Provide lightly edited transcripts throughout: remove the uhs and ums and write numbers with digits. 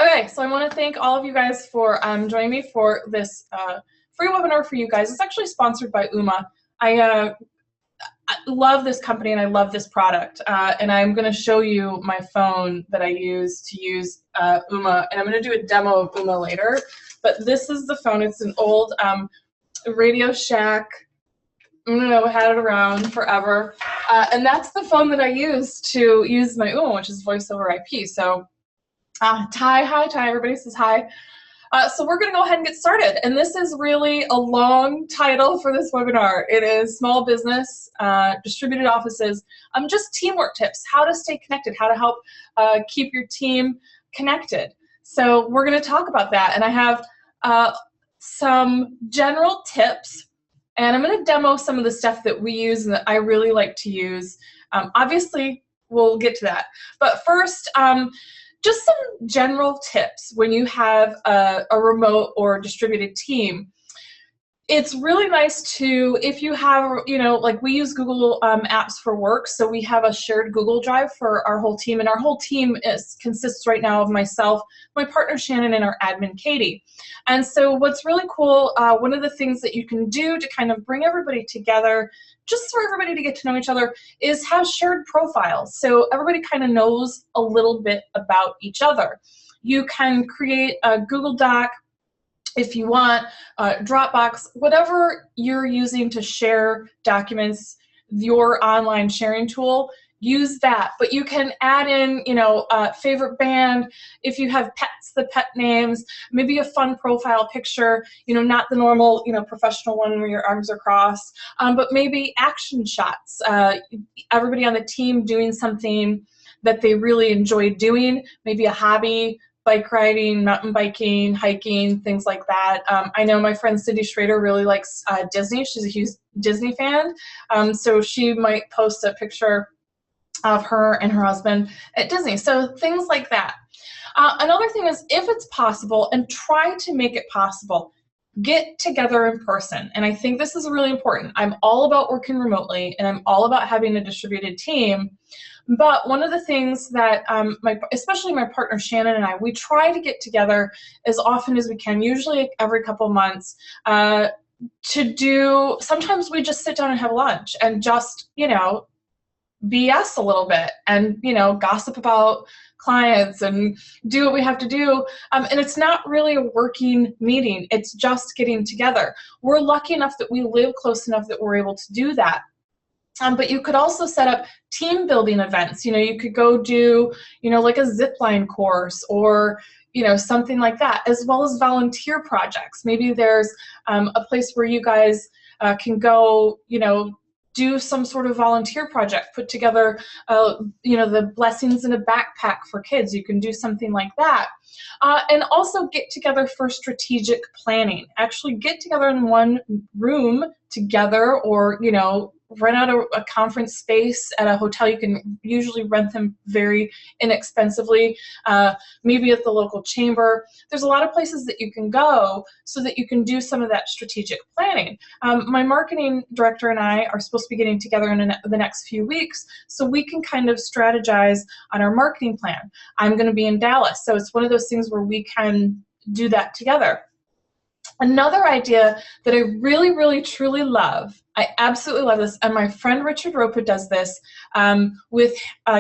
Okay, so I want to thank all of you guys for joining me for this free webinar for you guys. It's actually sponsored by Ooma. I love this company and I love this product, and I'm going to show you my phone that I use to use Ooma, and I'm going to do a demo of Ooma later. But this is the phone. It's an old Radio Shack. I don't know, had it around forever, and that's the phone that I use to use my Ooma, which is voice over IP. So. Hi, everybody says hi. So we're going to go ahead and get started. And this is really a long title for this webinar. It is Small Business, Distributed Offices, just teamwork tips, how to stay connected, how to help keep your team connected. So we're going to talk about that. And I have some general tips, and I'm going to demo some of the stuff that we use and that I really like to use. Obviously, we'll get to that. But first, just some general tips when you have a remote or distributed team. It's really nice to, if you have, like we use Google Apps for work, so we have a shared Google Drive for our whole team, and our whole team consists right now of myself, my partner Shannon, and our admin Katie. And so what's really cool, one of the things that you can do to kind of bring everybody together, just for everybody to get to know each other, is have shared profiles. So everybody kind of knows a little bit about each other. You can create a Google Doc, if you want, Dropbox, whatever you're using to share documents, your online sharing tool, use that. But you can add in, favorite band, if you have pets, the pet names, maybe a fun profile picture, not the normal, professional one where your arms are crossed, but maybe action shots, everybody on the team doing something that they really enjoy doing, maybe a hobby, bike riding, mountain biking, hiking, things like that. I know my friend Cindy Schrader really likes Disney. She's a huge Disney fan, so she might post a picture of her and her husband at Disney. So things like that. Another thing is, if it's possible, and try to make it possible, get together in person. And I think this is really important. I'm all about working remotely, and I'm all about having a distributed team. But one of the things that, especially my partner Shannon and I, we try to get together as often as we can, usually every couple months, to do, sometimes we just sit down and have lunch and just, BS a little bit and, gossip about clients and do what we have to do. And it's not really a working meeting. It's just getting together. We're lucky enough that we live close enough that we're able to do that. But you could also set up team building events. You could go do, like a zipline course or, something like that, as well as volunteer projects. Maybe there's a place where you guys can go, do some sort of volunteer project, put together, the blessings in a backpack for kids. You can do something like that. And also get together for strategic planning. Actually get together in one room together, or, rent out a conference space at a hotel. You can usually rent them very inexpensively, maybe at the local chamber. There's a lot of places that you can go so that you can do some of that strategic planning. My marketing director and I are supposed to be getting together in the next few weeks so we can kind of strategize on our marketing plan. I'm going to be in Dallas, so it's one of those things where we can do that together. Another idea that I really, really, truly love, I absolutely love this, and my friend Richard Ropa does this with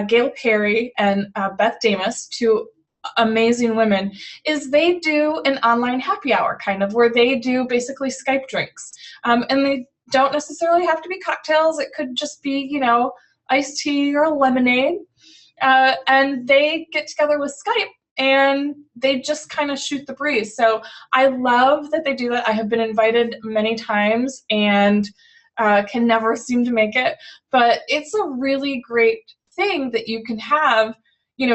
Gail Perry and Beth Damas, two amazing women, is they do an online happy hour, kind of, where they do basically Skype drinks. And they don't necessarily have to be cocktails. It could just be, iced tea or lemonade. And they get together with Skype, and they just kind of shoot the breeze. So I love that they do that. I have been invited many times and can never seem to make it. But it's a really great thing that you can have,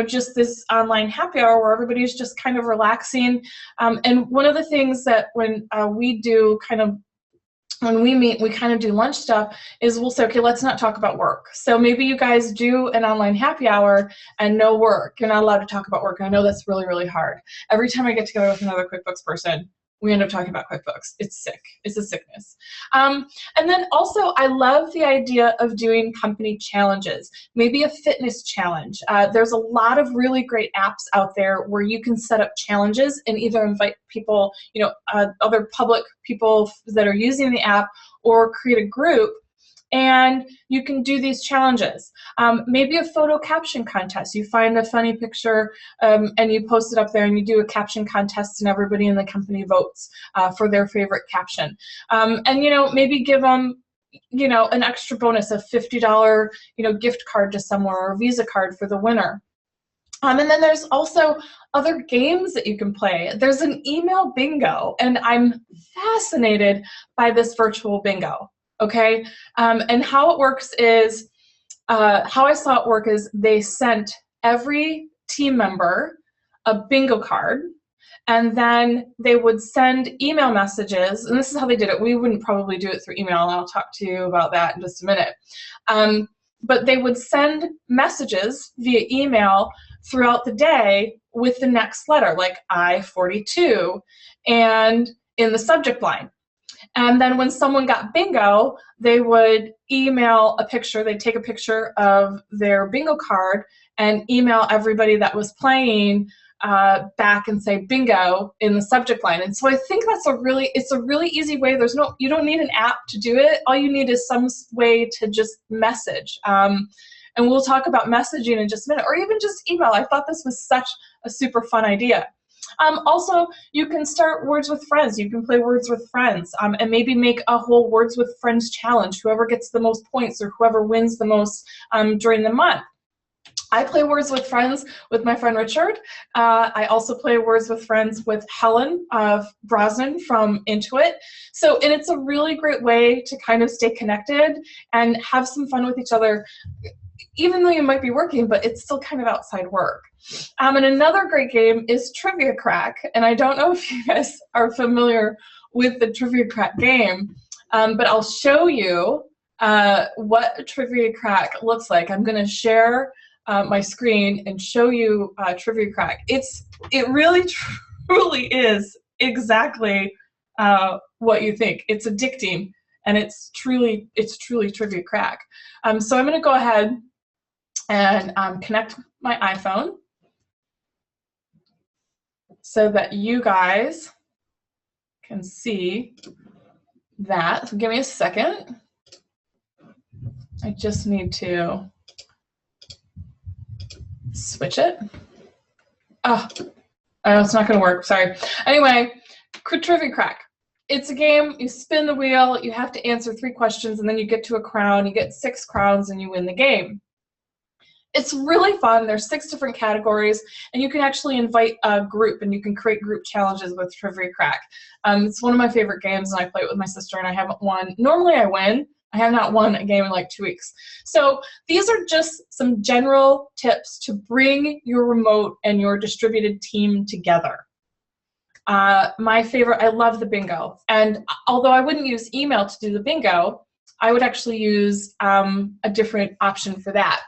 just this online happy hour where everybody's just kind of relaxing. And one of the things that when we do kind of, when we meet, we kind of do lunch stuff, is we'll say, okay, let's not talk about work. So maybe you guys do an online happy hour and no work. You're not allowed to talk about work. And I know that's really, really hard. Every time I get together with another QuickBooks person, we end up talking about QuickBooks. It's sick. It's a sickness. And then also, I love the idea of doing company challenges, maybe a fitness challenge. There's a lot of really great apps out there where you can set up challenges and either invite people, other public people that are using the app, or create a group, and you can do these challenges. Maybe a photo caption contest. You find a funny picture and you post it up there, and you do a caption contest, and everybody in the company votes for their favorite caption. And maybe give them an extra bonus, a $50 gift card to somewhere, or a Visa card for the winner. And then there's also other games that you can play. There's an email bingo, and I'm fascinated by this virtual bingo. Okay, and how it works is, how I saw it work is they sent every team member a bingo card, and then they would send email messages, and this is how they did it. We wouldn't probably do it through email, and I'll talk to you about that in just a minute. But they would send messages via email throughout the day with the next letter, like I-42, and in the subject line. And then when someone got bingo, they would email a picture. They'd take a picture of their bingo card and email everybody that was playing back and say bingo in the subject line. And so I think it's a really easy way. You don't need an app to do it. All you need is some way to just message. And we'll talk about messaging in just a minute, or even just email. I thought this was such a super fun idea. Also, you can start Words with Friends. You can play Words with Friends, and maybe make a whole Words with Friends challenge. Whoever gets the most points, or whoever wins the most during the month. I play Words with Friends with my friend Richard. I also play Words with Friends with Helen Brosnan from Intuit. And it's a really great way to kind of stay connected and have some fun with each other, even though you might be working, but it's still kind of outside work. And another great game is Trivia Crack. And I don't know if you guys are familiar with the Trivia Crack game, but I'll show you what Trivia Crack looks like. I'm going to share my screen and show you Trivia Crack. It really, truly is exactly what you think. It's addicting, and it's truly Trivia Crack. So I'm going to go ahead and connect my iPhone so that you guys can see that. So give me a second. I just need to switch it. Oh, it's not going to work. Sorry. Anyway, Trivia Crack. It's a game. You spin the wheel. You have to answer 3 questions, and then you get to a crown. You get 6 crowns, and you win the game. It's really fun. There's 6 different categories, and you can actually invite a group, and you can create group challenges with Trivia Crack. It's one of my favorite games, and I play it with my sister, and I haven't won. Normally I win. I have not won a game in like 2 weeks. So these are just some general tips to bring your remote and your distributed team together. My favorite, I love the bingo. And although I wouldn't use email to do the bingo, I would actually use a different option for that.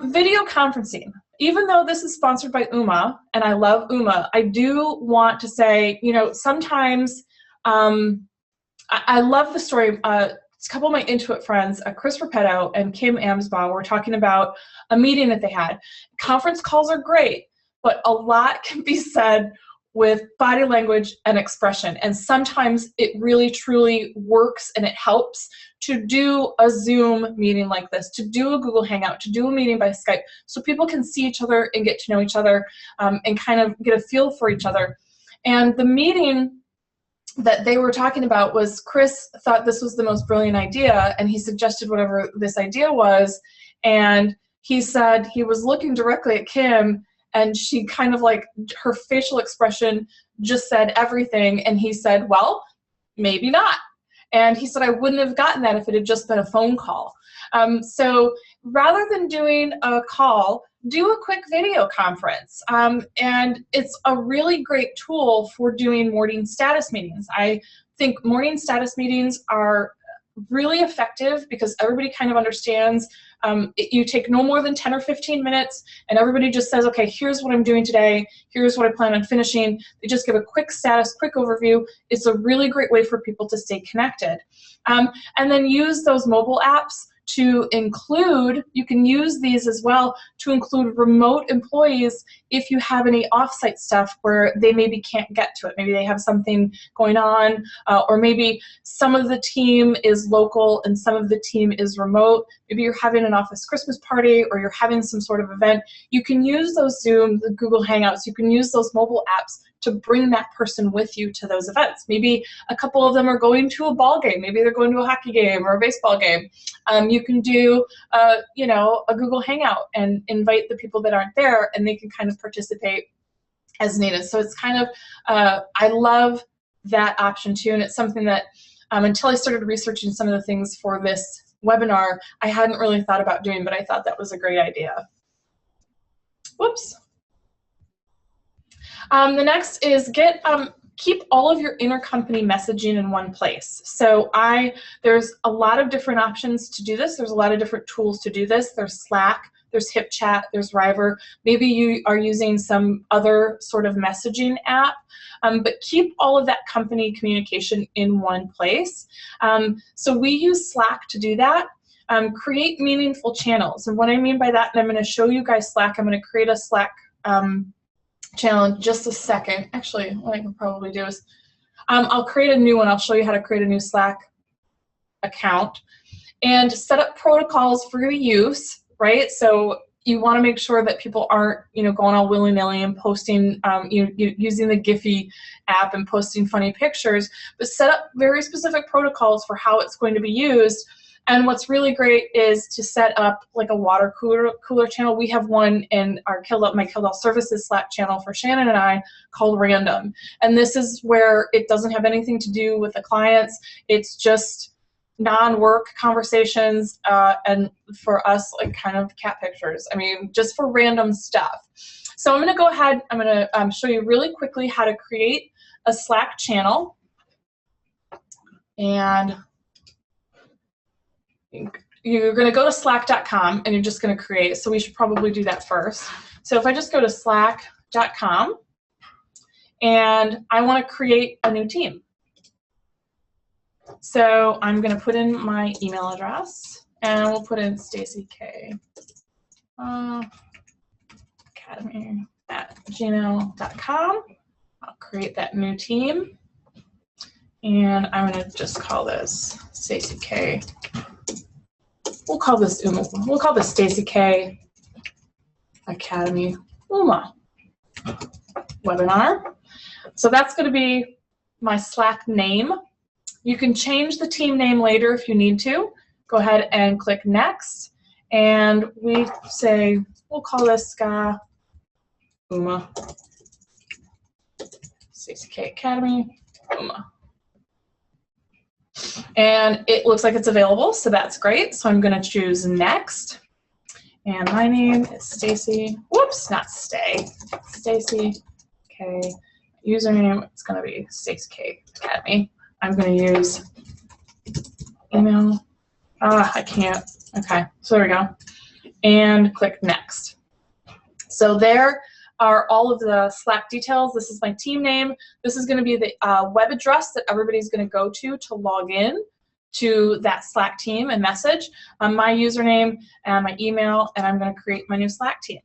Video conferencing. Even though this is sponsored by Ooma, and I love Ooma, I do want to say, sometimes I love the story. A couple of my Intuit friends, Chris Repetto and Kim Amsbaugh, were talking about a meeting that they had. Conference calls are great, but a lot can be said with body language and expression. And sometimes it really, truly works, and it helps to do a Zoom meeting like this, to do a Google Hangout, to do a meeting by Skype, so people can see each other and get to know each other and kind of get a feel for each other. And the meeting that they were talking about was, Chris thought this was the most brilliant idea, and he suggested whatever this idea was, and he said he was looking directly at Kim, and she kind of like, her facial expression just said everything, and he said, well, maybe not. And he said, I wouldn't have gotten that if it had just been a phone call. So rather than doing a call, do a quick video conference. And it's a really great tool for doing morning status meetings. I think morning status meetings are really effective because everybody kind of understands You take no more than 10 or 15 minutes, and everybody just says, okay, here's what I'm doing today, here's what I plan on finishing. They just give a quick status, quick overview. It's a really great way for people to stay connected. And then use those mobile apps to include, you can use these as well to include remote employees if you have any offsite stuff where they maybe can't get to it. Maybe they have something going on, or maybe some of the team is local and some of the team is remote. Maybe you're having an office Christmas party or you're having some sort of event. You can use those Zoom, the Google Hangouts, you can use those mobile apps to bring that person with you to those events. Maybe a couple of them are going to a ball game. Maybe they're going to a hockey game or a baseball game. You can do, you know, a Google Hangout and invite the people that aren't there, and they can kind of participate as needed. So it's kind of, I love that option too, and it's something that until I started researching some of the things for this webinar, I hadn't really thought about doing, but I thought that was a great idea. Whoops. The next is keep all of your intercompany messaging in one place. So there's a lot of different options to do this. There's a lot of different tools to do this. There's Slack, there's HipChat, there's River. Maybe you are using some other sort of messaging app, but keep all of that company communication in one place. So we use Slack to do that. Create meaningful channels. And what I mean by that, and I'm going to show you guys Slack. I'm going to create a Slack channel in just a second. Actually, what I can probably do is I'll create a new one. I'll show you how to create a new Slack account and set up protocols for your use, right? So you want to make sure that people aren't, you know, going all willy-nilly and posting, using the Giphy app and posting funny pictures, but set up very specific protocols for how it's going to be used. And what's really great is to set up like a water cooler channel. We have one in our my Kildall Services Slack channel for Shannon and I called Random. And this is where it doesn't have anything to do with the clients. It's just non-work conversations, and for us, like kind of cat pictures. I mean, just for random stuff. So I'm going to go ahead, I'm going to show you really quickly how to create a Slack channel. And you're going to go to slack.com and you're just going to create. So we should probably do that first. So if I just go to slack.com and I want to create a new team. So I'm going to put in my email address and we'll put in Stacy K. Academy@gmail.com. I'll create that new team. And I'm going to just call this Stacy K. We'll call this Ooma. We'll call this Stacy K Academy Ooma webinar. So that's going to be my Slack name. You can change the team name later if you need to. Go ahead and click next. And we say, we'll call this Ooma Stacy K Academy Ooma. And it looks like it's available, so that's great. So I'm going to choose next. And my name is Stacy. Whoops, not Stay. Stacy K. Username, it's going to be Stacy K Academy. I'm going to use email. I can't. Okay, so there we go. And click next. So there are all of the Slack details. This is my team name. This is going to be the web address that everybody's going to go to log in to that Slack team and message. My username and my email, and I'm going to create my new Slack team.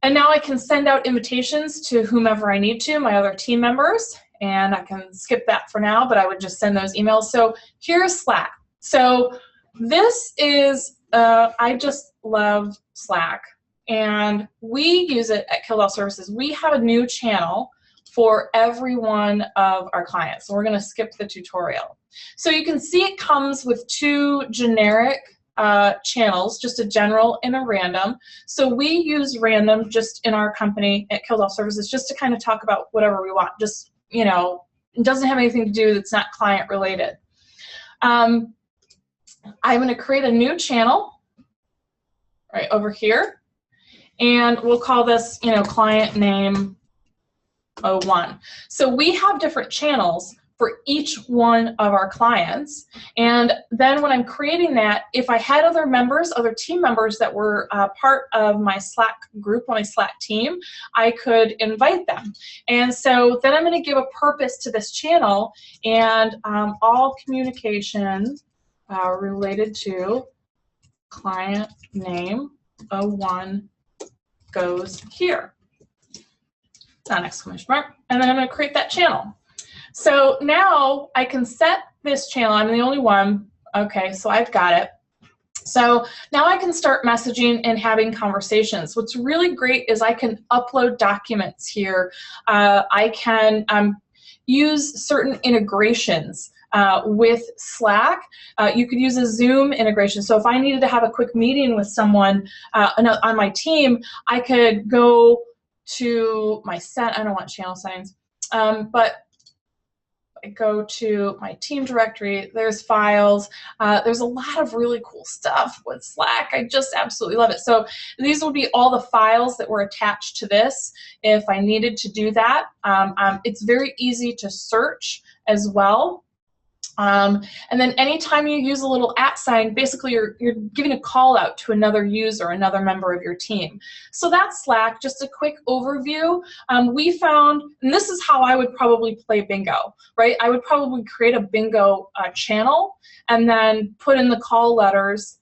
And now I can send out invitations to whomever I need to, my other team members, and I can skip that for now, but I would just send those emails. So here's Slack. So this is, I just love Slack. And we use it at Kildall Services. We have a new channel for every one of our clients. So we're going to skip the tutorial. So you can see it comes with two generic channels, just a general and a random. So we use random just in our company at Kildall Services just to kind of talk about whatever we want. Just, you know, it doesn't have anything to do that's not client related. I'm going to create a new channel right over here. And we'll call this, you know, client name 01. So we have different channels for each one of our clients. And then when I'm creating that, if I had other members, other team members that were part of my Slack group, my Slack team, I could invite them. And so then I'm going to give a purpose to this channel, and all communication related to client name 01 goes here. Not exclamation mark. And then I'm going to create that channel. So now I can set this channel. I'm the only one. Okay, so I've got it. So now I can start messaging and having conversations. What's really great is I can upload documents here. I can use certain integrations with Slack. You could use a Zoom integration. So if I needed to have a quick meeting with someone on my team, I could go to my I don't want channel settings, but I go to my team directory, there's files, there's a lot of really cool stuff with Slack. I just absolutely love it. So these will be all the files that were attached to this if I needed to do that. It's very easy to search as well. And then anytime you use a little @ sign, basically you're giving a call out to another user, another member of your team. So that's Slack, just a quick overview. We found, and this is how I would probably play bingo, right? I would probably create a bingo channel and then put in the call letters,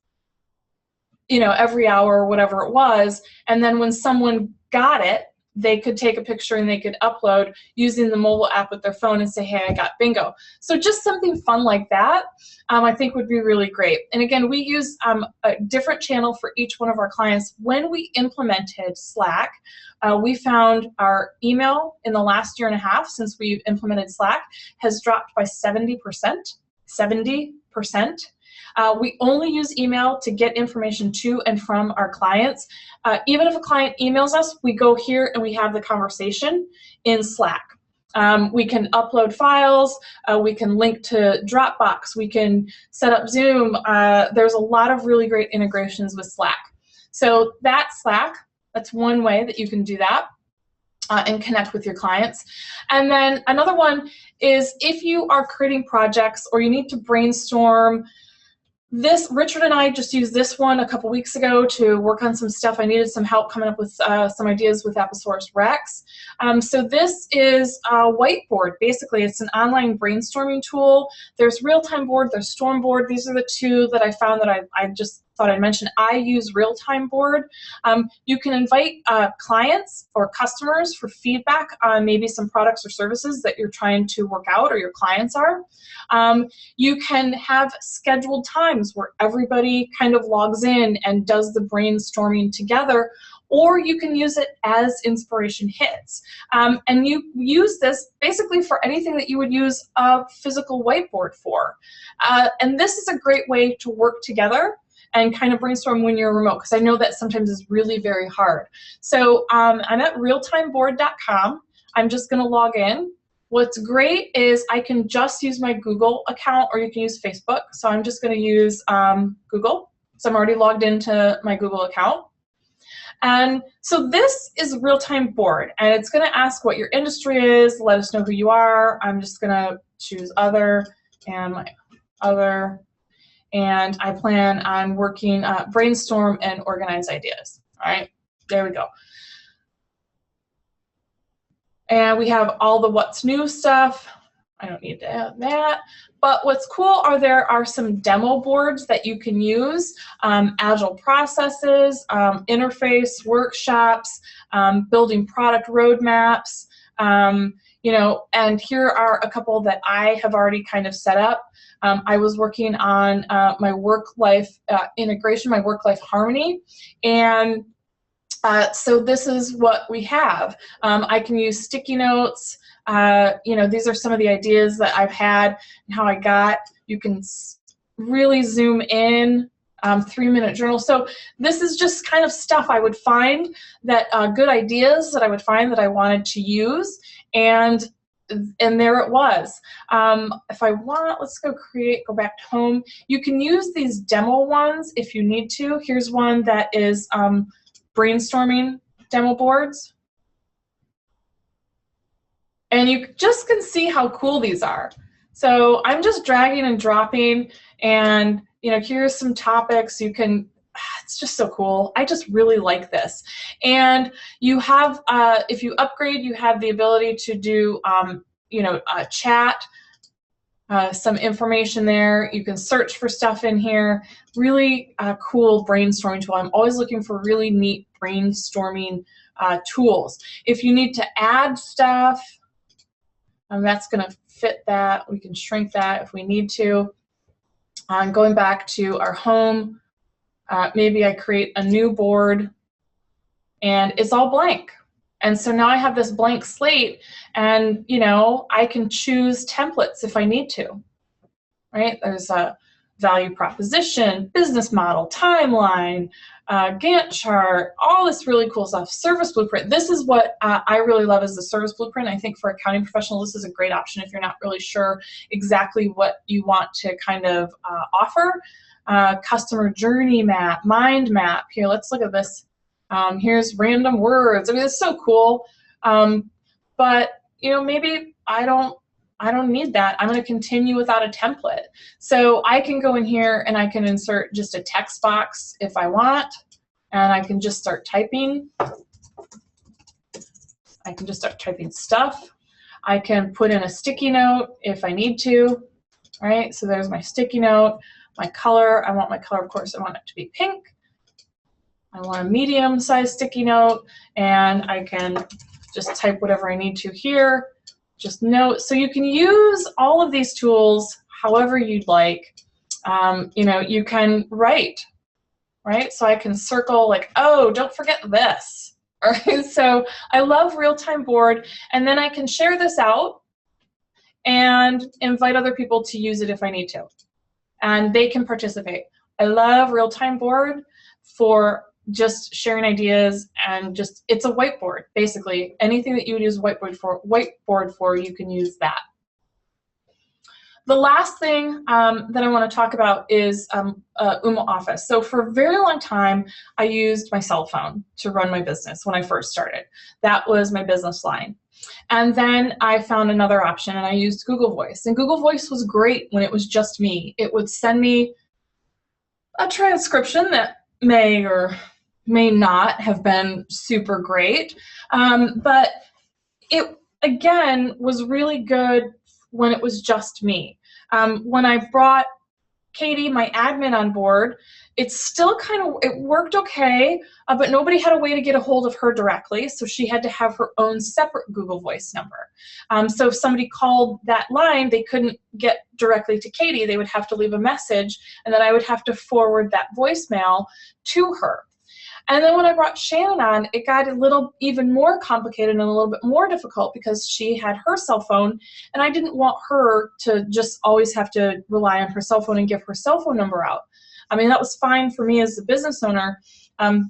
you know, every hour or whatever it was. And then when someone got it, they could take a picture and they could upload using the mobile app with their phone and say, hey, I got bingo. So just something fun like that, I think would be really great. And again, we use a different channel for each one of our clients. When we implemented Slack, we found our email in the last 1.5 years since we've implemented Slack has dropped by 70%. 70%. We only use email to get information to and from our clients. Even if a client emails us, we go here and we have the conversation in Slack. We can upload files, we can link to Dropbox, we can set up Zoom. There's a lot of really great integrations with Slack. So that's Slack. That's one way that you can do that. And connect with your clients. And then another one is if you are creating projects or you need to brainstorm. Richard and I just used this one a couple weeks ago to work on some stuff. I needed some help coming up with some ideas with Apposaurus Rex. So this is a whiteboard. Basically, it's an online brainstorming tool. There's RealTime Board, there's Storm Board. These are the two that I found that I just thought I'd mention. I use RealTime Board. You can invite clients or customers for feedback on maybe some products or services that you're trying to work out or your clients are. You can have scheduled times where everybody kind of logs in and does the brainstorming together, or you can use it as inspiration hits. And you use this basically for anything that you would use a physical whiteboard for. And this is a great way to work together and kind of brainstorm when you're remote, because I know that sometimes is really very hard. So I'm at realtimeboard.com. I'm just going to log in. What's great is I can just use my Google account, or you can use Facebook. So I'm just going to use Google. So I'm already logged into my Google account. And so this is RealTime Board, and it's going to ask what your industry is, let us know who you are. I'm just going to choose other and my other. And I plan on working, brainstorm and organize ideas. All right, there we go. And we have all the what's new stuff. I don't need to add that. But what's cool there are some demo boards that you can use, agile processes, interface workshops, building product roadmaps, you know, and here are a couple that I have already kind of set up. I was working on my work-life integration, my work-life harmony, and so this is what we have. I can use sticky notes. You know, these are some of the ideas that I've had and how I got. You can really zoom in. 3-minute journal. So this is just kind of stuff I would find that good ideas that I would find that I wanted to use, and there it was. If I want, let's go go back to home. You can use these demo ones if you need to. Here's one that is brainstorming demo boards. And you just can see how cool these are. So I'm just dragging and dropping, and here's some topics. You can, it's just so cool. I just really like this. And you have, if you upgrade, you have the ability to do, chat, some information there. You can search for stuff in here. Really cool brainstorming tool. I'm always looking for really neat brainstorming tools. If you need to add stuff, that's going to fit that. We can shrink that if we need to. Going back to our home, maybe I create a new board and it's all blank. And so now I have this blank slate, and I can choose templates if I need to, right? There's a value proposition, business model, timeline, Gantt chart, all this really cool stuff. Service blueprint. This is what I really love, is the service blueprint. I think for accounting professionals, this is a great option if you're not really sure exactly what you want to kind of offer. Customer journey map, mind map. Here, let's look at this. Here's random words. I mean, it's so cool. But maybe I don't need that. I'm going to continue without a template. So I can go in here and I can insert just a text box if I want, and I can just start typing. I can just start typing stuff. I can put in a sticky note if I need to, right? So there's my sticky note. My color, I want my color, of course, I want it to be pink. I want a medium-sized sticky note, and I can just type whatever I need to here. Just note. So you can use all of these tools however you'd like. You can write, right? So I can circle like, oh, don't forget this. All right. So I love RealTime Board, and then I can share this out and invite other people to use it if I need to, and they can participate. I love RealTime Board for just sharing ideas, and just, it's a whiteboard, basically. Anything that you would use whiteboard for, you can use that. The last thing that I want to talk about is Ooma Office. So for a very long time, I used my cell phone to run my business when I first started. That was my business line. And then I found another option, and I used Google Voice. And Google Voice was great when it was just me. It would send me a transcription that may or may not have been super great, but it, again, was really good when it was just me. When I brought Katie, my admin, on board, it's still it worked okay, but nobody had a way to get a hold of her directly, so she had to have her own separate Google Voice number. So if somebody called that line, they couldn't get directly to Katie. They would have to leave a message, and then I would have to forward that voicemail to her. And then when I brought Shannon on, it got a little even more complicated and a little bit more difficult, because she had her cell phone, and I didn't want her to just always have to rely on her cell phone and give her cell phone number out. I mean, that was fine for me as a business owner,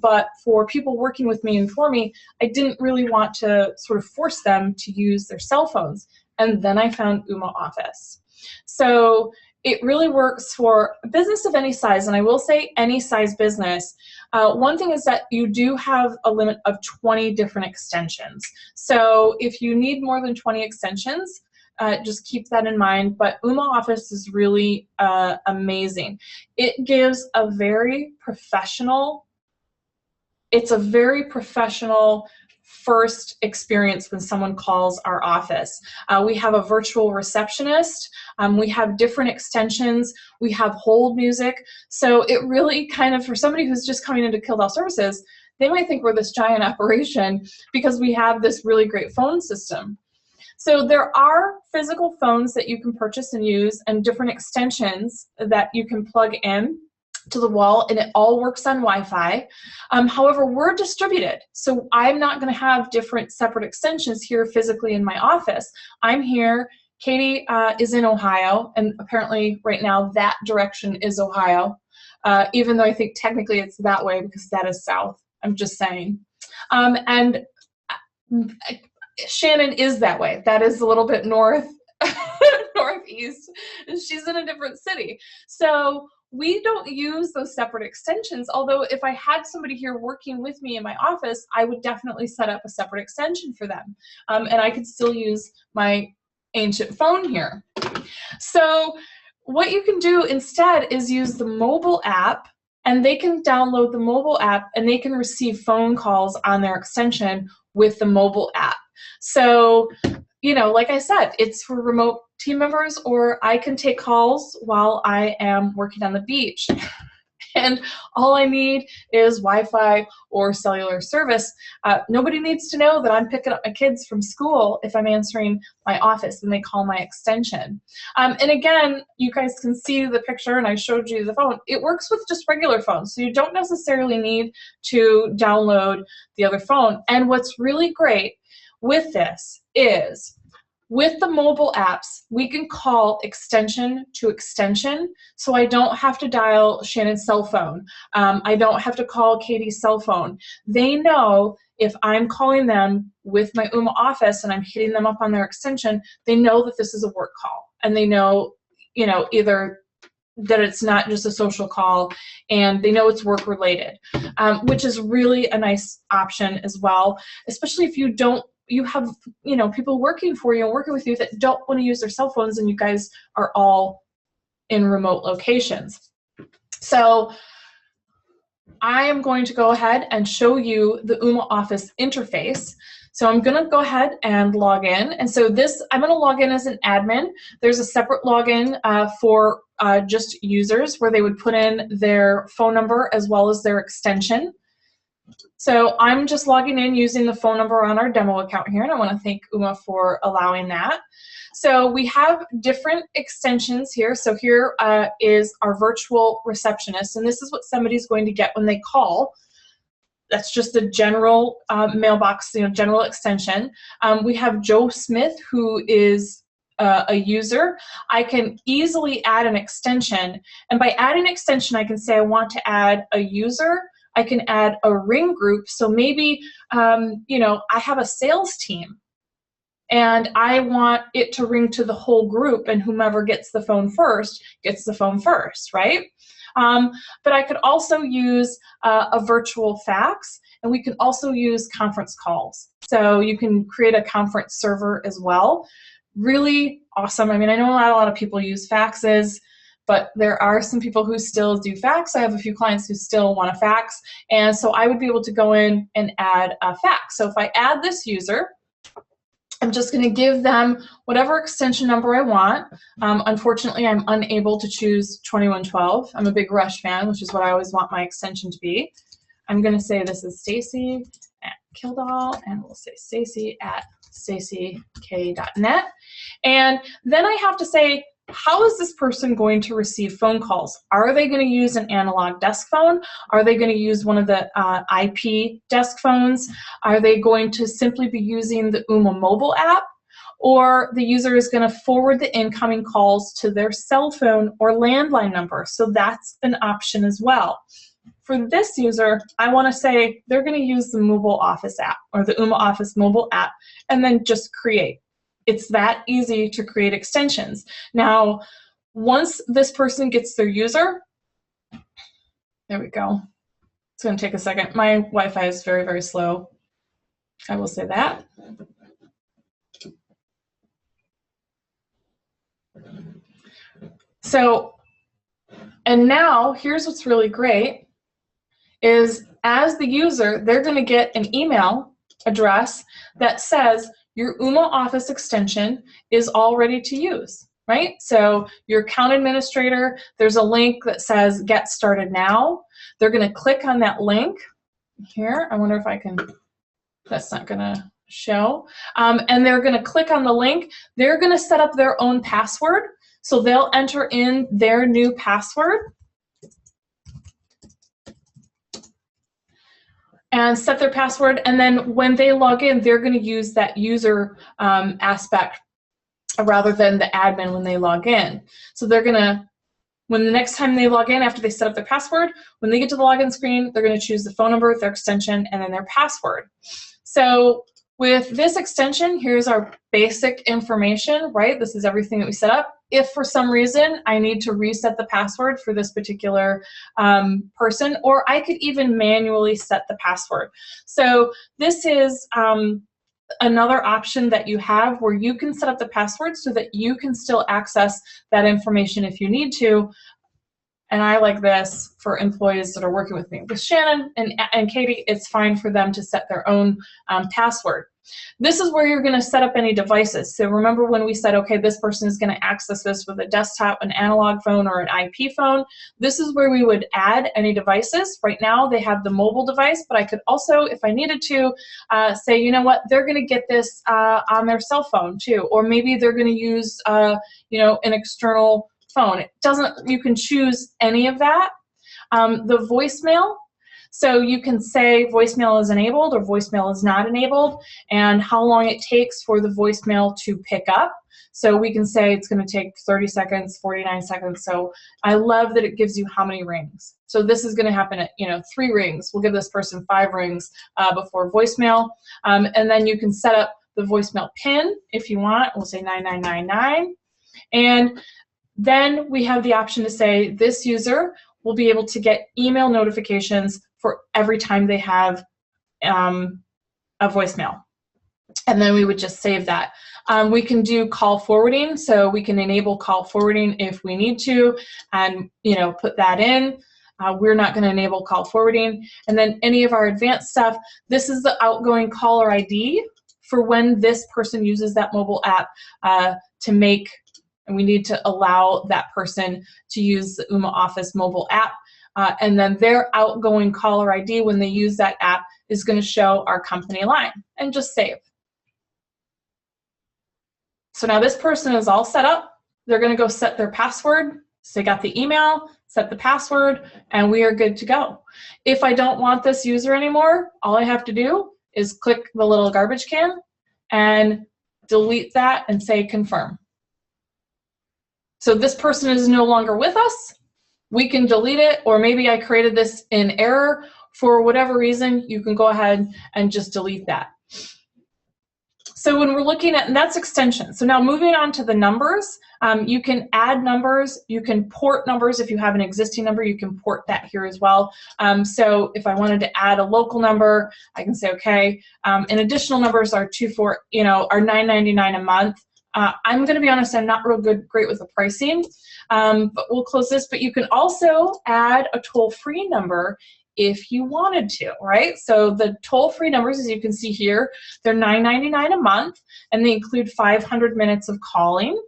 but for people working with me and for me, I didn't really want to sort of force them to use their cell phones. And then I found Ooma Office. So it really works for a business of any size, and I will say any size business. One thing is that you do have a limit of 20 different extensions. So if you need more than 20 extensions, just keep that in mind. But Ooma Office is really amazing. It gives a very professional, it's a very professional first experience when someone calls our office. We have a virtual receptionist. We have different extensions. We have hold music. So it really kind of, for somebody who's just coming into Kildall Services, they might think we're this giant operation because we have this really great phone system. So there are physical phones that you can purchase and use, and different extensions that you can plug in to the wall, and it all works on Wi-Fi. However, we're distributed, so I'm not going to have different separate extensions here physically in my office. I'm here. Katie is in Ohio, and apparently right now that direction is Ohio, even though I think technically it's that way because that is south. I'm just saying. And Shannon is that way. That is a little bit north, northeast. She's in a different city. So we don't use those separate extensions, although if I had somebody here working with me in my office, I would definitely set up a separate extension for them. And I could still use my ancient phone here. So what you can do instead is use the mobile app, and they can download the mobile app and they can receive phone calls on their extension with the mobile app. So, you know, like I said, it's for remote team members, or I can take calls while I am working on the beach. And all I need is Wi-Fi or cellular service. Nobody needs to know that I'm picking up my kids from school if I'm answering my office and they call my extension. And again, you guys can see the picture, and I showed you the phone. It works with just regular phones, so you don't necessarily need to download the other phone. And what's really great with this is, with the mobile apps, we can call extension to extension, so I don't have to dial Shannon's cell phone. I don't have to call Katie's cell phone. They know if I'm calling them with my Ooma Office and I'm hitting them up on their extension, they know that this is a work call, and they know, you know, either that it's not just a social call, and they know it's work related, which is really a nice option as well, especially if you have, you know, people working for you and working with you that don't want to use their cell phones, and you guys are all in remote locations. So I am going to go ahead and show you the Ooma Office interface. So I'm going to go ahead and log in. And so this, I'm going to log in as an admin. There's a separate login for just users, where they would put in their phone number as well as their extension. So I'm just logging in using the phone number on our demo account here, and I want to thank Ooma for allowing that. So we have different extensions here. So here is our virtual receptionist, and this is what somebody's going to get when they call. That's just a general mailbox, you know, general extension. We have Joe Smith, who is a user. I can easily add an extension, and by adding extension, I can say I want to add a user. I can add a ring group. So maybe, you know, I have a sales team and I want it to ring to the whole group, and whomever gets the phone first gets the phone first, right? But I could also use a virtual fax, and we can also use conference calls. So you can create a conference server as well. Really awesome. I mean, I know not a lot of people use faxes, but there are some people who still do fax. I have a few clients who still want a fax, and so I would be able to go in and add a fax. So if I add this user, I'm just going to give them whatever extension number I want. Unfortunately, I'm unable to choose 2112. I'm a big Rush fan, which is what I always want my extension to be. I'm going to say this is Stacy at Kildall, and we'll say Stacy at stacyk.net. And then I have to say, how is this person going to receive phone calls? Are they going to use an analog desk phone? Are they going to use one of the IP desk phones? Are they going to simply be using the Ooma mobile app? Or the user is going to forward the incoming calls to their cell phone or landline number? So that's an option as well. For this user, I want to say they're going to use the mobile office app, or the Ooma Office mobile app, and then just create. It's that easy to create extensions. Now, once this person gets their user, there we go. It's going to take a second. My Wi-Fi is very, very slow. I will say that. So, and now here's what's really great is, as the user, they're going to get an email address that says your Ooma Office extension is all ready to use, right? So your account administrator, there's a link that says Get Started Now. They're going to click on that link here. I wonder if I can, that's not going to show. And they're going to click on the link. They're going to set up their own password. So they'll enter in their new password and set their password, and then when they log in, they're going to use that user aspect rather than the admin when they log in. So they're going to, when the next time they log in after they set up their password, when they get to the login screen, they're going to choose the phone number, their extension, and then their password. So with this extension, here's our basic information, right? This is everything that we set up. if for some reason I need to reset the password for this particular person, or I could even manually set the password. So this is another option that you have where you can set up the password so that you can still access that information if you need to. And I like this for employees that are working with me. With Shannon and Katie, it's fine for them to set their own password. This is where you're going to set up any devices. So remember when we said, okay, this person is going to access this with a desktop, an analog phone, or an IP phone. This is where we would add any devices. Right now they have the mobile device, but I could also, if I needed to, say, you know what, they're going to get this on their cell phone too, or maybe they're going to use, you know, an external phone. It doesn't, you can choose any of that. The voicemail, so you can say voicemail is enabled or voicemail is not enabled, and how long it takes for the voicemail to pick up. So we can say it's going to take 30 seconds, 49 seconds. So I love that it gives you how many rings. So this is going to happen at, you know, 3 rings. We'll give this person 5 rings before voicemail. And then you can set up the voicemail pin if you want. We'll say 9999. And then we have the option to say this user will be able to get email notifications for every time they have a voicemail. And then we would just save that. We can do call forwarding, so we can enable call forwarding if we need to, and you know, put that in. We're not going to enable call forwarding. And then any of our advanced stuff, this is the outgoing caller ID for when this person uses that mobile app to make, and we need to allow that person to use the Ooma Office mobile app. And then their outgoing caller ID when they use that app is going to show our company line, and just save. So now this person is all set up. They're going to go set their password. So they got the email, set the password, and we are good to go. If I don't want this user anymore, all I have to do is click the little garbage can and delete that and say confirm. So this person is no longer with us. We can delete it, or maybe I created this in error. For whatever reason, you can go ahead and just delete that. So when we're looking at, and that's extensions. So now moving on to the numbers, you can add numbers, you can port numbers. If you have an existing number, you can port that here as well. So if I wanted to add a local number, I can say, okay, and additional numbers are are $9.99 a month. I'm going to be honest, I'm not real great with the pricing, but we'll close this. But you can also add a toll-free number if you wanted to, right? So the toll-free numbers, as you can see here, they're $9.99 a month, and they include 500 minutes of calling.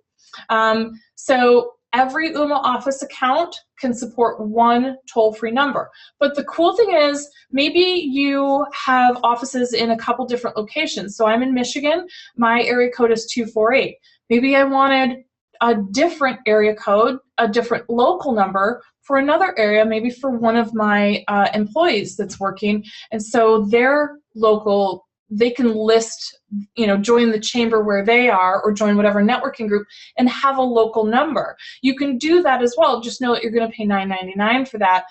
So every Ooma Office account can support 1 toll-free number. But the cool thing is, maybe you have offices in a couple different locations. So I'm in Michigan, my area code is 248. Maybe I wanted a different area code, a different local number for another area, maybe for one of my employees that's working. And so their local, they can list, join the chamber where they are, or join whatever networking group and have a local number. You can do that as well. Just know that you're going to pay $9.99 for that,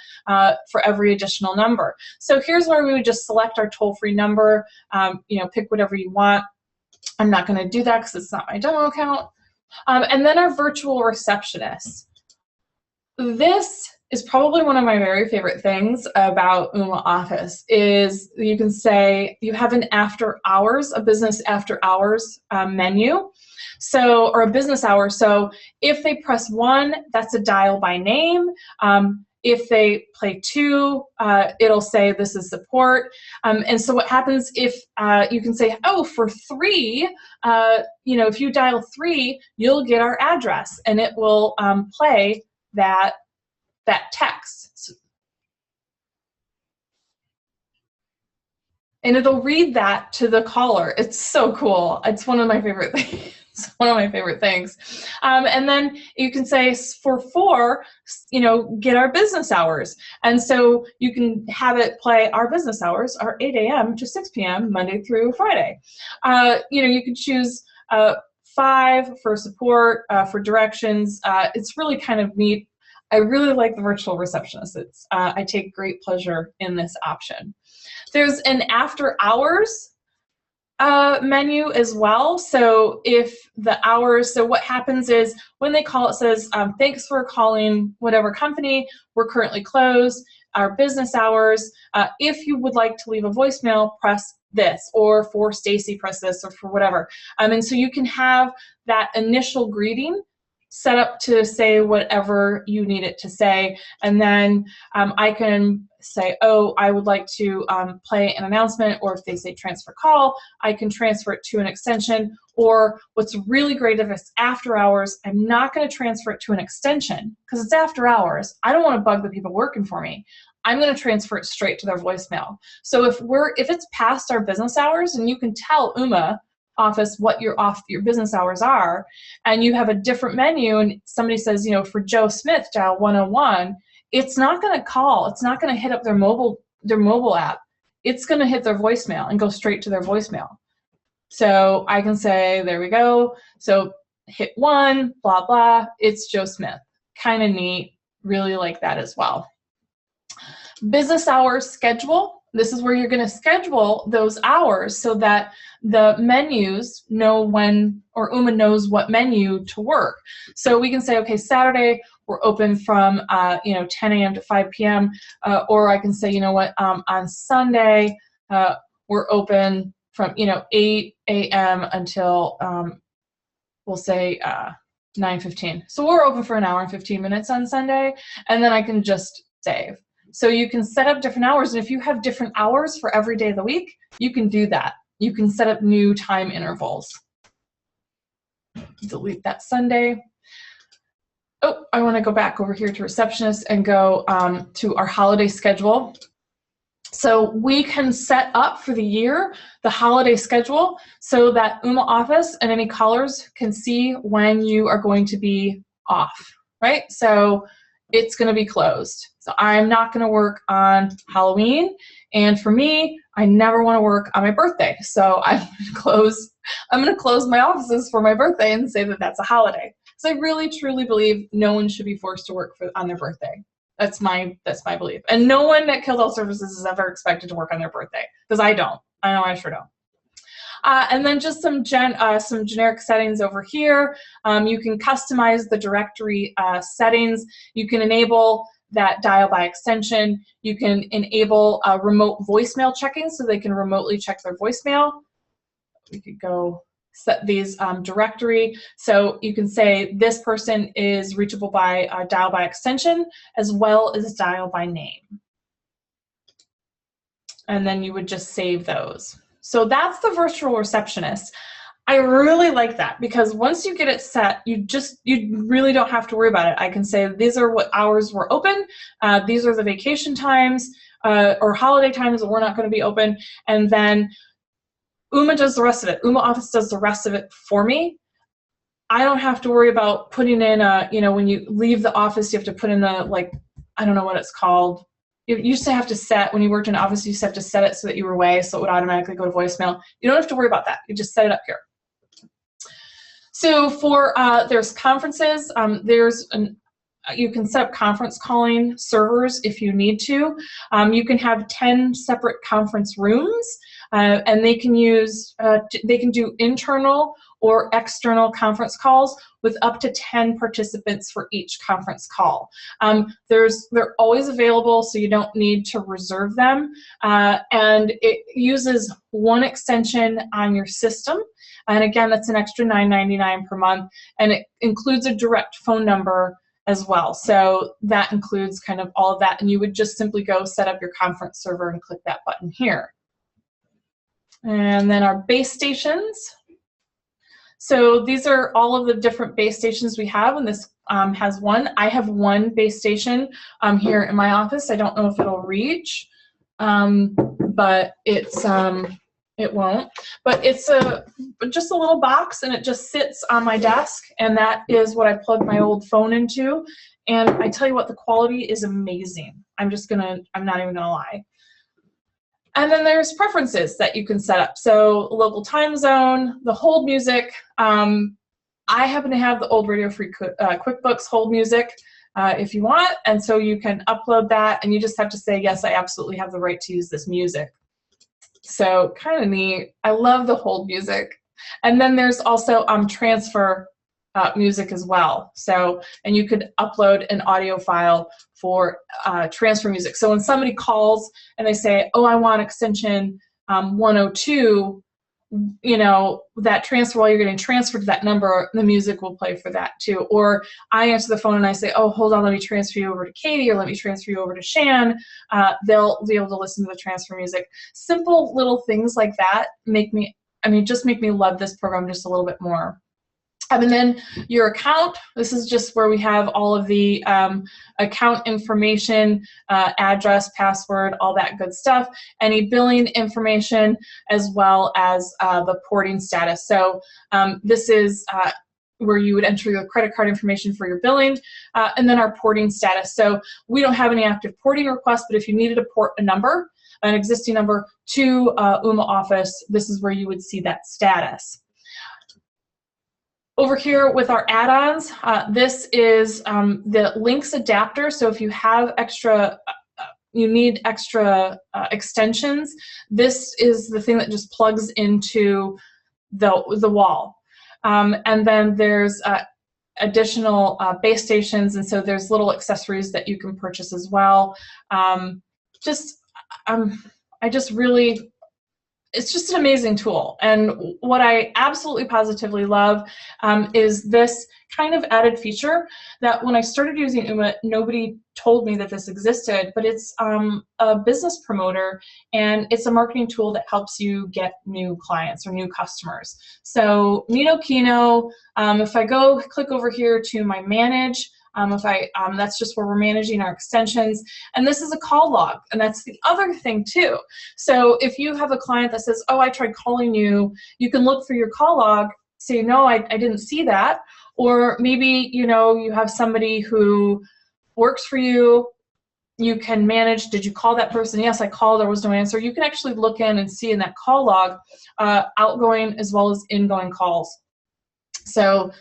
for every additional number. So here's where we would just select our toll-free number, pick whatever you want. I'm not going to do that because it's not my demo account. And then our virtual receptionist. This is probably one of my very favorite things about Ooma Office is you can say you have an after hours, a business after hours menu, or a business hour. So if they press 1, that's a dial by name. If they play 2, it'll say this is support. And so what happens if you can say, oh, for 3, if you dial 3, you'll get our address, and it will play that text. And it'll read that to the caller. It's so cool. It's one of my favorite things. It's one of my favorite things. And then you can say for 4, get our business hours. And so you can have it play our business hours are 8 a.m. to 6 p.m. Monday through Friday. You can choose 5 for support, for directions. It's really kind of neat. I really like the virtual receptionist. I take great pleasure in this option. There's an after hours menu as well. So if the hours, so what happens is when they call, it says, thanks for calling whatever company, we're currently closed, our business hours. If you would like to leave a voicemail, press this, or for Stacy, press this, or for whatever. And so you can have that initial greeting set up to say whatever you need it to say, and then I can say, oh, I would like to play an announcement, or if they say transfer call, I can transfer it to an extension. Or what's really great if it's after hours, I'm not going to transfer it to an extension because it's after hours. I don't want to bug the people working for me. I'm going to transfer it straight to their voicemail. So if it's past our business hours, and you can tell Ooma Office what your business hours are, and you have a different menu, and somebody says, for Joe Smith, dial 101, it's not going to call. It's not going to hit up their mobile app. It's going to hit their voicemail and go straight to their voicemail. So I can say, there we go. So hit 1, blah, blah. It's Joe Smith. Kind of neat. Really like that as well. Business hours schedule. This is where you're going to schedule those hours so that the menus know when, or Ooma knows what menu to work. So we can say, okay, Saturday we're open from 10 a.m. to 5 p.m. Or I can say, you know what, on Sunday we're open from 8 a.m. until we'll say 9:15. So we're open for an hour and 15 minutes on Sunday, and then I can just save. So you can set up different hours, and if you have different hours for every day of the week, you can do that. You can set up new time intervals. Delete that Sunday. Oh, I want to go back over here to Receptionist and go to our holiday schedule. So we can set up for the year the holiday schedule so that Ooma Office and any callers can see when you are going to be off, right? So it's going to be closed. So I'm not going to work on Halloween, and for me, I never want to work on my birthday. So I'm going to close my offices for my birthday and say that that's a holiday. So I really truly believe no one should be forced to work on their birthday. That's my belief. And no one at Kildall Services is ever expected to work on their birthday, because I don't. I know I sure don't. And then just some generic settings over here. You can customize the directory settings. You can enable that dial by extension. You can enable remote voicemail checking so they can remotely check their voicemail. We could go set these directory. So you can say this person is reachable by dial by extension as well as dial by name. And then you would just save those. So that's the virtual receptionist. I really like that because once you get it set, you really don't have to worry about it. I can say these are what hours we're open, these are the vacation times or holiday times that we're not going to be open, and then Ooma does the rest of it. Ooma Office does the rest of it for me. I don't have to worry about putting in when you leave the office, you have to put in I don't know what it's called. You used to have to set, when you worked in an office, you used to have to set it so that you were away, so it would automatically go to voicemail. You don't have to worry about that. You just set it up here. So for, there's conferences, you can set up conference calling servers if you need to. You can have 10 separate conference rooms, and they can do internal or external conference calls with up to 10 participants for each conference call. They're always available, so you don't need to reserve them. And it uses one extension on your system. And again, that's an extra $9.99 per month. And it includes a direct phone number as well. So that includes kind of all of that. And you would just simply go set up your conference server and click that button here. And then our base stations. So these are all of the different base stations we have, and this has one. I have one base station here in my office. I don't know if it'll reach, but it won't. But it's just a little box, and it just sits on my desk, and that is what I plug my old phone into. And I tell you what, the quality is amazing. I'm not even gonna lie. And then there's preferences that you can set up. So local time zone, the hold music. I happen to have the old Radio Free QuickBooks hold music if you want. And so you can upload that, and you just have to say, yes, I absolutely have the right to use this music. So kind of neat. I love the hold music. And then there's also transfer music as well. So, and you could upload an audio file for transfer music. So when somebody calls and they say, oh, I want extension 102, you know, that transfer, while you're getting transferred to that number, the music will play for that too. Or I answer the phone and I say, oh, hold on, let me transfer you over to Katie, or let me transfer you over to Shan. They'll be able to listen to the transfer music. Simple little things like that make me, just make me love this program just a little bit more. And then your account, this is just where we have all of the account information, address, password, all that good stuff, any billing information, as well as the porting status. So this is where you would enter your credit card information for your billing, and then our porting status. So we don't have any active porting requests, but if you needed to port a number, an existing number, to Ooma Office, this is where you would see that status. Over here with our add-ons, this is the links adapter. So if you have extra, you need extra extensions, this is the thing that just plugs into the wall. And then there's additional base stations, and so there's little accessories that you can purchase as well. It's just an amazing tool. And what I absolutely positively love is this kind of added feature that when I started using Ooma, nobody told me that this existed, but it's a business promoter, and it's a marketing tool that helps you get new clients or new customers. So Nito Kino, if I go click over here to my manage, that's just where we're managing our extensions. And this is a call log, and that's the other thing too. So if you have a client that says, oh, I tried calling you, you can look for your call log, say, no, I didn't see that. Or maybe, you know, you have somebody who works for you, you can manage, did you call that person? Yes, I called, there was no answer. You can actually look in and see in that call log outgoing as well as ingoing calls. So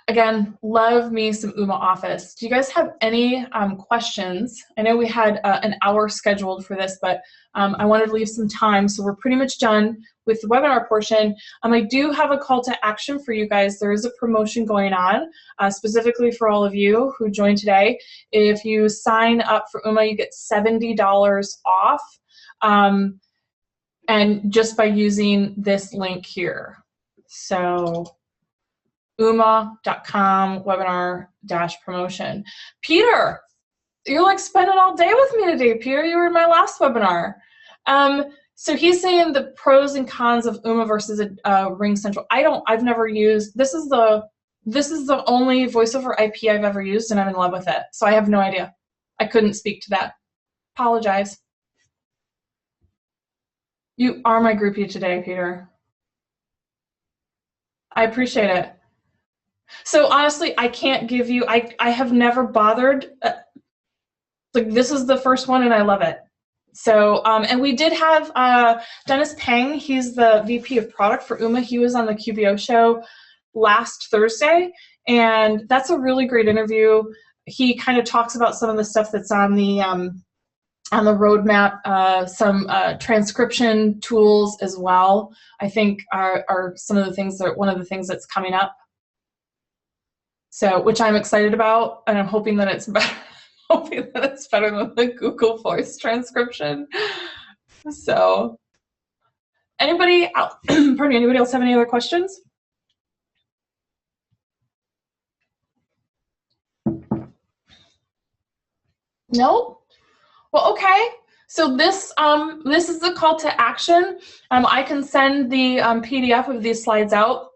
again, love me some Ooma Office. Do you guys have any questions? I know we had an hour scheduled for this, but I wanted to leave some time, so we're pretty much done with the webinar portion. I do have a call to action for you guys. There is a promotion going on, specifically for all of you who joined today. If you sign up for Ooma, you get $70 off, and just by using this link here. So Ooma.com webinar-promotion. Peter, you're like spending all day with me today, Peter. You were in my last webinar. So he's saying the pros and cons of Ooma versus Ring Central. I've never used, this is the only voice over IP I've ever used, and I'm in love with it. So I have no idea. I couldn't speak to that. Apologize. You are my groupie today, Peter. I appreciate it. So honestly, I can't give you, I have never bothered, like this is the first one and I love it. So, and we did have Dennis Peng, he's the VP of product for Ooma. He was on the QBO show last Thursday, and that's a really great interview. He kind of talks about some of the stuff that's on the roadmap, some transcription tools as well, I think are some of the things that, one of the things that's coming up. So, which I'm excited about, and I'm hoping that it's better, hoping that it's better than the Google Voice transcription. So, anybody else, pardon me, anybody else have any other questions? No? Well, okay. So this is the call to action. I can send the PDF of these slides out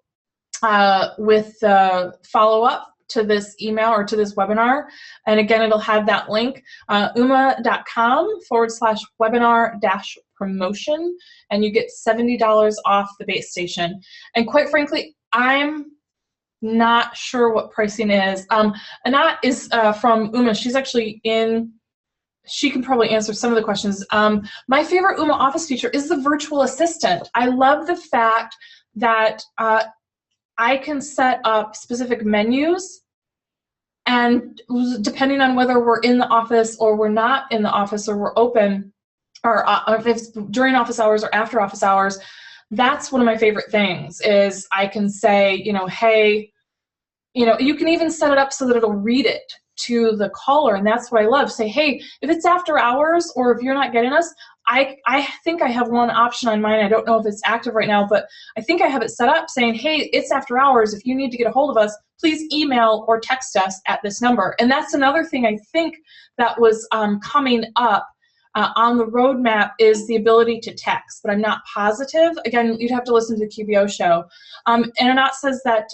with follow-up to this email or to this webinar. And again, it'll have that link, ooma.com/webinar-promotion, and you get $70 off the base station. And quite frankly, I'm not sure what pricing is. Anat is from Ooma. She's actually in, she can probably answer some of the questions. My favorite Ooma Office feature is the virtual assistant. I love the fact that I can set up specific menus, and depending on whether we're in the office or we're not in the office or we're open, or if it's during office hours or after office hours, that's one of my favorite things is I can say, you know, hey, you know, you can even set it up so that it'll read it to the caller, and that's what I love. Say, hey, if it's after hours or if you're not getting us, I think I have one option on mine. I don't know if it's active right now, but I think I have it set up saying, hey, it's after hours. If you need to get a hold of us, please email or text us at this number. And that's another thing I think that was coming up on the roadmap is the ability to text, but I'm not positive. Again, you'd have to listen to the QBO show. And Anat says that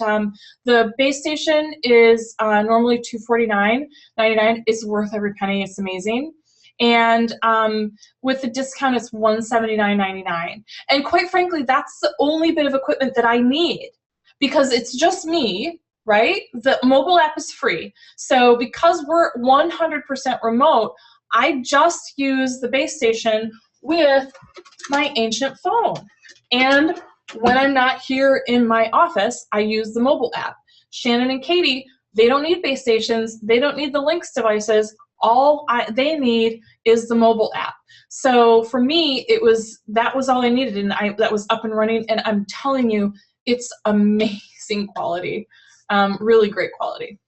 the base station is normally $249.99. It's worth every penny. It's amazing. And with the discount, it's $179.99. And quite frankly, that's the only bit of equipment that I need because it's just me, right? The mobile app is free. So because we're 100% remote, I just use the base station with my ancient phone. And when I'm not here in my office, I use the mobile app. Shannon and Katie, they don't need base stations. They don't need the Lynx devices. All they need is the mobile app. So for me, that was all I needed, and that was up and running. And I'm telling you, it's amazing quality, really great quality.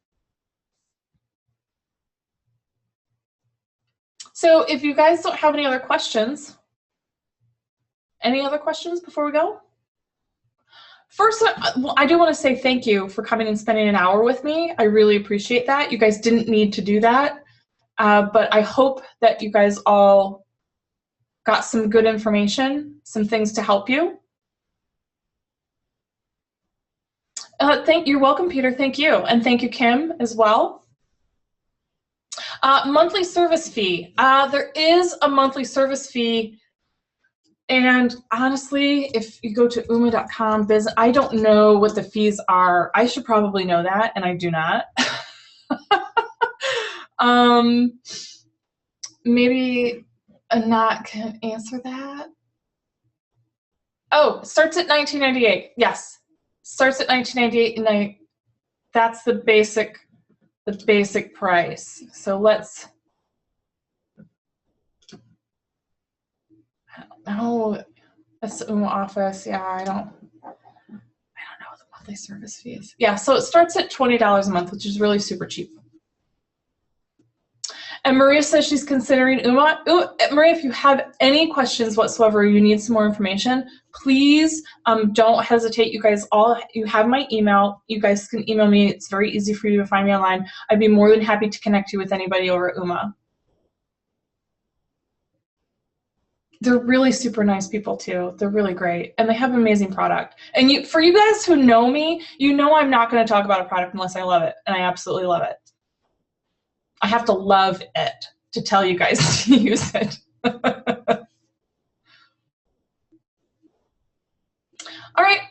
So if you guys don't have any other questions before we go? First, I do want to say thank you for coming and spending an hour with me. I really appreciate that. You guys didn't need to do that, but I hope that you guys all got some good information, some things to help you. You're welcome, Peter. Thank you. And thank you, Kim, as well. Monthly service fee. There is a monthly service fee, and honestly, if you go to Ooma.com business, I don't know what the fees are. I should probably know that, and I do not. Maybe Anat can answer that. Oh, it starts at $19.98. Yes, starts at $19.98, and that's the basic price. So let's. Oh, that's the Ooma Office. Yeah, I don't know the monthly service fees. Yeah, so it starts at $20 a month, which is really super cheap. And Maria says she's considering Ooma. Maria, if you have any questions whatsoever, you need some more information, please don't hesitate. You have my email. You guys can email me. It's very easy for you to find me online. I'd be more than happy to connect you with anybody over at Ooma. They're really super nice people too. They're really great, and they have an amazing product. And for you guys who know me, you know I'm not going to talk about a product unless I love it, and I absolutely love it. I have to love it to tell you guys to use it. All right,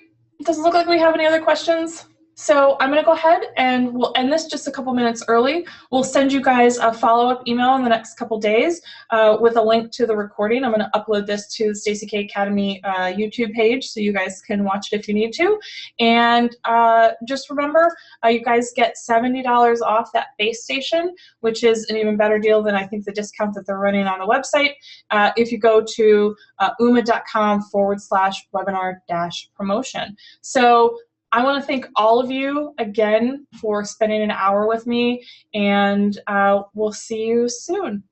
it doesn't look like we have any other questions. So I'm gonna go ahead and we'll end this just a couple minutes early. We'll send you guys a follow-up email in the next couple days with a link to the recording. I'm gonna upload this to the Stacey K Academy YouTube page so you guys can watch it if you need to. And just remember, you guys get $70 off that base station, which is an even better deal than I think the discount that they're running on the website. If you go to ooma.com/webinar-promotion. So I want to thank all of you again for spending an hour with me, and we'll see you soon.